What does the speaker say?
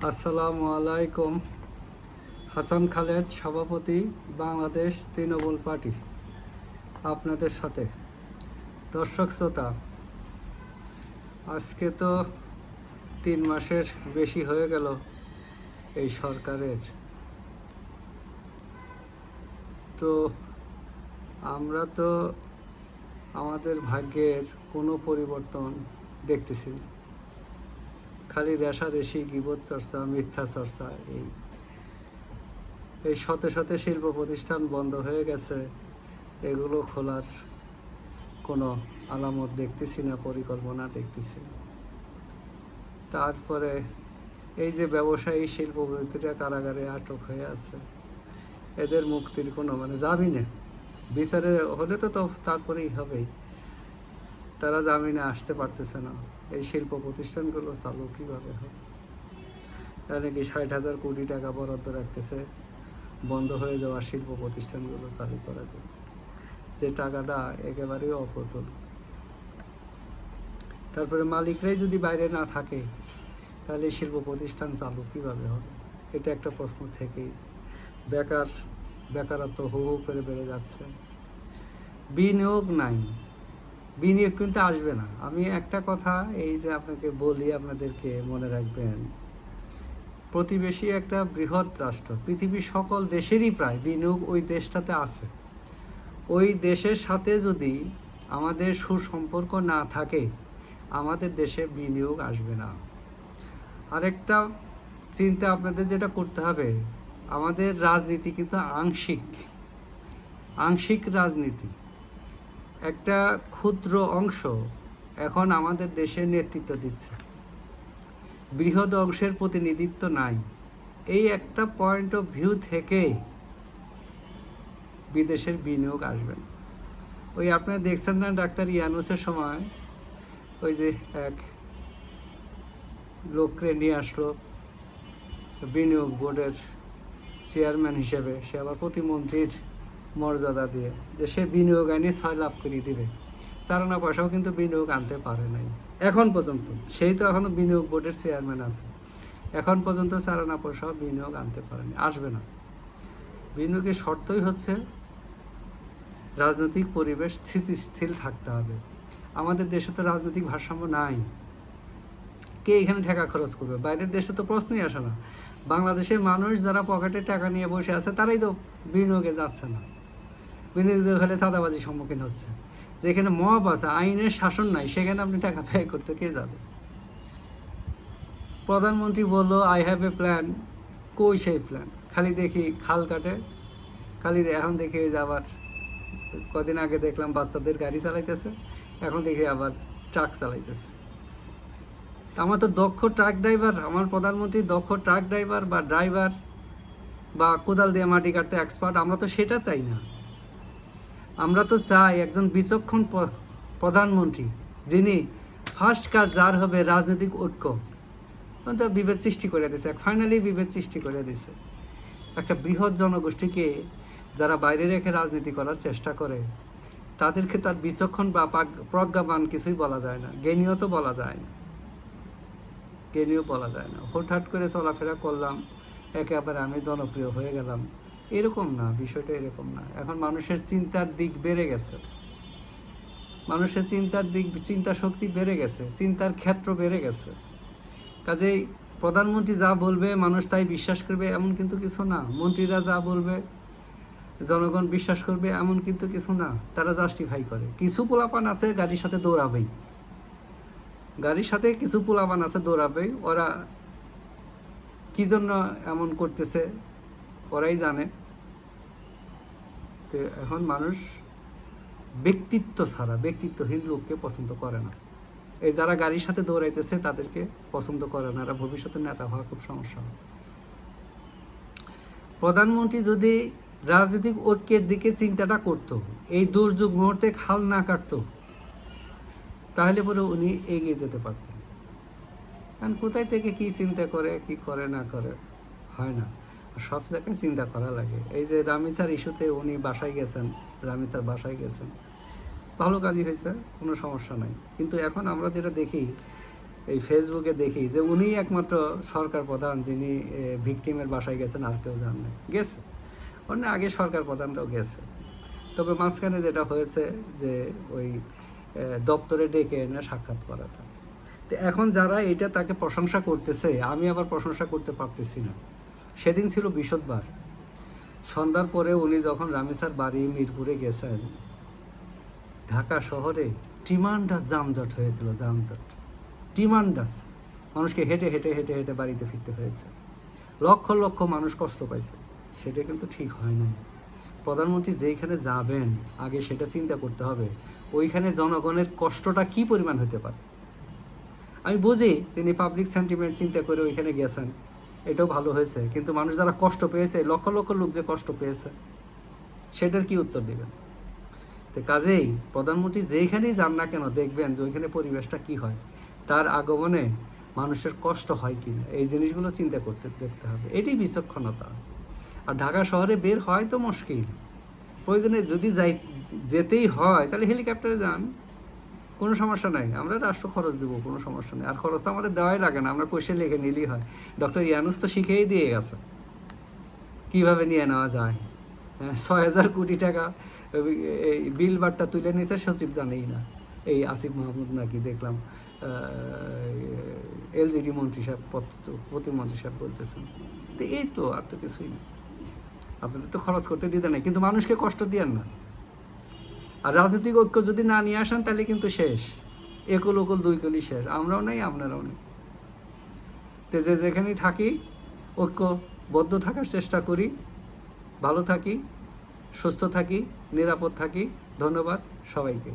আসসালামু আলাইকুম। হাসান খালেদ, সভাপতি, বাংলাদেশ তৃণমূল পার্টি, আপনাদের সাথে। দর্শক শ্রোতা, আজকে তো 3 মাসের বেশি হয়ে গেল এই সরকারের। তো আমরা তো আমাদের ভাগ্যের কোনো পরিবর্তন দেখতেছি না। খালি রেশারেশি, গীবত চর্চা, মিথ্যা চর্চা। এই শত শত শিল্প প্রতিষ্ঠান বন্ধ হয়ে গেছে, এগুলো খোলার কোনো আলামত দেখতেছি না, পরিকল্পনা দেখতেছি না। তারপরে এই যে ব্যবসায়ী শিল্পপতিরা কারাগারে আটক হয়ে আছে, এদের মুক্তির কোনো জামিনে বিচারে হলে তো তারপরেই হবেই। তারা জামিনে আসতে পারতেছে না। এই শিল্প প্রতিষ্ঠানগুলো চালু কীভাবে হবে? তারা নাকি 60,000 কোটি টাকা বরাদ্দ রাখতেছে বন্ধ হয়ে যাওয়া শিল্প প্রতিষ্ঠানগুলো চালু করার জন্য, যে টাকাটা একেবারেই অপ্রতুল। তারপরে মালিকরাই যদি বাইরে না থাকে, তাহলে শিল্প প্রতিষ্ঠান চালু কীভাবে হবে? এটা একটা প্রশ্ন থেকেই। বেকারত্ব হু হু করে বেড়ে যাচ্ছে। বিনিয়োগ নাই, বিনিয়োগ কিন্তু আসবে না। আমি একটা কথা এই যে আপনাকে বলি, আপনাদেরকে মনে রাখবেন, প্রতিবেশী একটা বৃহৎ রাষ্ট্র, পৃথিবীর সকল দেশেরই প্রায় বিনিয়োগ ওই দেশটাতে আছে। ওই দেশের সাথে যদি আমাদের সুসম্পর্ক না থাকে, আমাদের দেশে বিনিয়োগ আসবে না। আরেকটা চিন্তা আপনাদের যেটা করতে হবে, আমাদের রাজনীতি কিন্তু আংশিক রাজনীতি। একটা ক্ষুদ্র অংশ এখন আমাদের দেশের নেতৃত্ব দিচ্ছে, বৃহৎ অংশের প্রতিনিধিত্ব নাই। এই একটা পয়েন্ট অফ ভিউ থেকে বিদেশের বিনিয়োগ আসবে না। ওই আপনারা দেখছেন না, ডাক্তার ইয়ানুসের সময় ওই যে এক লোককে নিয়ে আসলো বিনিয়োগ বোর্ডের চেয়ারম্যান হিসেবে, সে আবার প্রতিমন্ত্রীর মর্যাদা দিয়ে, যে সে বিনিয়োগ আইনে 6 লাভ করিয়ে দিবে। চারানা পয়সাও কিন্তু বিনিয়োগ আনতে পারে নাই এখন পর্যন্ত। সেই তো এখনও বিনিয়োগ বোর্ডের চেয়ারম্যান আছে, এখন পর্যন্ত চারানা পয়সাও বিনিয়োগ আনতে পারেনি, আসবে না। বিনিয়োগের শর্তই হচ্ছে রাজনৈতিক পরিবেশ স্থিতিশীল থাকতে হবে। আমাদের দেশে তো রাজনৈতিক ভারসাম্য নাই। কে এখানে টাকা খরচ করবে? বাইরের দেশে তো প্রশ্নই আসে না। বাংলাদেশের মানুষ যারা পকেটে টাকা নিয়ে বসে আছে, তারাই তো বিনিয়োগে যাচ্ছে না। বিনিয়োগ হলে চাঁদাবাজির সম্মুখীন হচ্ছে। যেখানে মব আছে, আইনের শাসন নাই, সেখানে আপনি টাকা ব্যয় করতে কে যাবে? প্রধানমন্ত্রী বললো আই হ্যাভ এ প্ল্যান, কই সেই প্ল্যান? খালি দেখি খাল কাটে, খালি এখন দেখি যে আবার কদিন আগে দেখলাম বাচ্চাদের গাড়ি চালাইতেছে, এখন দেখি আবার ট্রাক চালাইতেছে। আমার তো দক্ষ ট্রাক ড্রাইভার, আমার প্রধানমন্ত্রী দক্ষ ট্রাক ড্রাইভার বা ড্রাইভার বা কোদাল দিয়ে মাটি কাটতে এক্সপার্ট, আমরা তো সেটা চাই না। আমরা তো চাই একজন বিচক্ষণ প্রধানমন্ত্রী, যিনি ফার্স্ট কাজ যার হবে রাজনৈতিক ঐক্য। তো বিভেদ সৃষ্টি করে দিয়েছে, ফাইনালি বিভেদ সৃষ্টি করে দিয়েছে। একটা বৃহৎ জনগোষ্ঠীকে যারা বাইরে রেখে রাজনীতি করার চেষ্টা করে, তাদেরকে তার বিচক্ষণ বা প্রজ্ঞাবান কিছুই বলা যায় না, জ্ঞানীয় তো বলা যায় না, হুটহাট করে চলাফেরা করলাম, একেবারে আমি জনপ্রিয় হয়ে গেলাম, এরকম না। বিষয়টা এরকম না। এখন মানুষের চিন্তার দিক বেড়ে গেছে, মানুষের চিন্তা শক্তি বেড়ে গেছে, চিন্তার ক্ষেত্র বেড়ে গেছে। কাজেই প্রধানমন্ত্রী যা বলবে মানুষ তাই বিশ্বাস করবে এমন কিন্তু কিছু না। মন্ত্রীরা যা বলবে জনগণ বিশ্বাস করবে এমন কিন্তু কিছু না। তারা জাস্টিফাই করে। কিছু পোলাপান আছে গাড়ির সাথে দৌড়াবেই, ওরা কি জন্য এমন করতেছে ওরাই জানে। তো এখন মানুষ ব্যক্তিত্ব ছাড়া ব্যক্তিত্বহীন লোককে পছন্দ করে না। এই যারা গাড়ির সাথে দৌড়াইতেছে তাদেরকে পছন্দ করে না, এরা ভবিষ্যতে নেতা হওয়া খুব সমস্যা হবে। প্রধানমন্ত্রী যদি রাজনৈতিক ঐক্যের দিকে চিন্তাটা করত, এই দুর্যোগ মুহূর্তে খাল না কাটত, তাহলে পরে উনি এগিয়ে যেতে পারতেন। কারণ কোথায় থেকে কি চিন্তা করে, কি করে না করে হয় না, সব জায়গায় চিন্তা করা লাগে। এই যে রামিসার ইস্যুতে উনি রামিসার বাসায় গেছেন, ভালো কাজই হয়েছে, কোনো সমস্যা নাই। কিন্তু এখন আমরা যেটা দেখি, এই ফেসবুকে দেখি যে উনি একমাত্র সরকার প্রধান যিনি ভিকটিমের বাসায় গেছেন, আর কেউ জান না। গেছে, অন্য আগে সরকার প্রধানরাও গেছে, তবে মাঝখানে যেটা হয়েছে যে ওই দপ্তরে ডেকে এনে সাক্ষাৎ করাটা। তো এখন যারা এটা তাকে প্রশংসা করতেছে, আমি আবার প্রশংসা করতে পারতেছি না। সেদিন ছিল বৃহস্পতিবার, সন্ধ্যার পরে উনি যখন রামেসার বাড়ি মিরপুরে গেছেন, ঢাকা শহরে ট্রিমান্ডাস যানজট হয়েছিল, যানজট ট্রিমান্ডাস। মানুষকে হেঁটে হেঁটে হেঁটে হেঁটে বাড়িতে ফিরতে হয়েছে, লক্ষ লক্ষ মানুষ কষ্ট পাইছে। সেটা কিন্তু ঠিক হয় না। প্রধানমন্ত্রী যেইখানে যাবেন আগে সেটা চিন্তা করতে হবে, ওইখানে জনগণের কষ্টটা কি পরিমাণ হতে পারে। আমি বুঝি তিনি পাবলিক সেন্টিমেন্ট চিন্তা করে ওইখানে গেছেন, এটাও ভালো হয়েছে, কিন্তু মানুষ যারা কষ্ট পেয়েছে, লক্ষ লক্ষ লোক যে কষ্ট পেয়েছে, সেটার কি উত্তর দেবেন? তো কাজেই প্রধানমন্ত্রী যেইখানেই যান না কেন, দেখবেন যে ওইখানে পরিবেশটা কি হয়, তার আগমনে মানুষের কষ্ট হয় কি না, এই জিনিসগুলো চিন্তা করতে দেখতে হবে। এটাই বিচক্ষণতা। আর ঢাকা শহরে বের হয় তো মুশকিল, প্রয়োজনে যদি যেতেই হয় তাহলে হেলিকপ্টারে যান, কোনো সমস্যা নাই, আমরা রাষ্ট্র খরচ দেবো, কোনো সমস্যা নেই। আর খরচ তো আমাদের দেওয়াই লাগে না, আমরা কোষে লিখে নিলেই হয়। ডক্টর ইয়ানুস তো শিখেই দিয়ে গেছে কীভাবে নিয়ে নেওয়া যায়। ৬,০০০ কোটি টাকা এই বিল বারটা তুলে নিয়েছে, সচিব জানেই না। এই আসিফ মাহমুদ নাকি দেখলাম এলজিডি মন্ত্রী সাহেব, প্রতিমন্ত্রী সাহেব বলতেছেন। তো এই তো, আর তো কিছুই না। আপনাদের তো খরচ করতে দিতে নাই, কিন্তু মানুষকে কষ্ট দিয়েন না। আর রাজনৈতিক ঐক্য যদি না নিয়ে আসেন তাহলে কিন্তু শেষ, একল ওকল দুই কলি শেষ। আমরাও নেই, আপনারাও নেই। তো যেখানেই থাকি ঐক্যবদ্ধ থাকার চেষ্টা করি, ভালো থাকি, সুস্থ থাকি, নিরাপদ থাকি। ধন্যবাদ সবাইকে।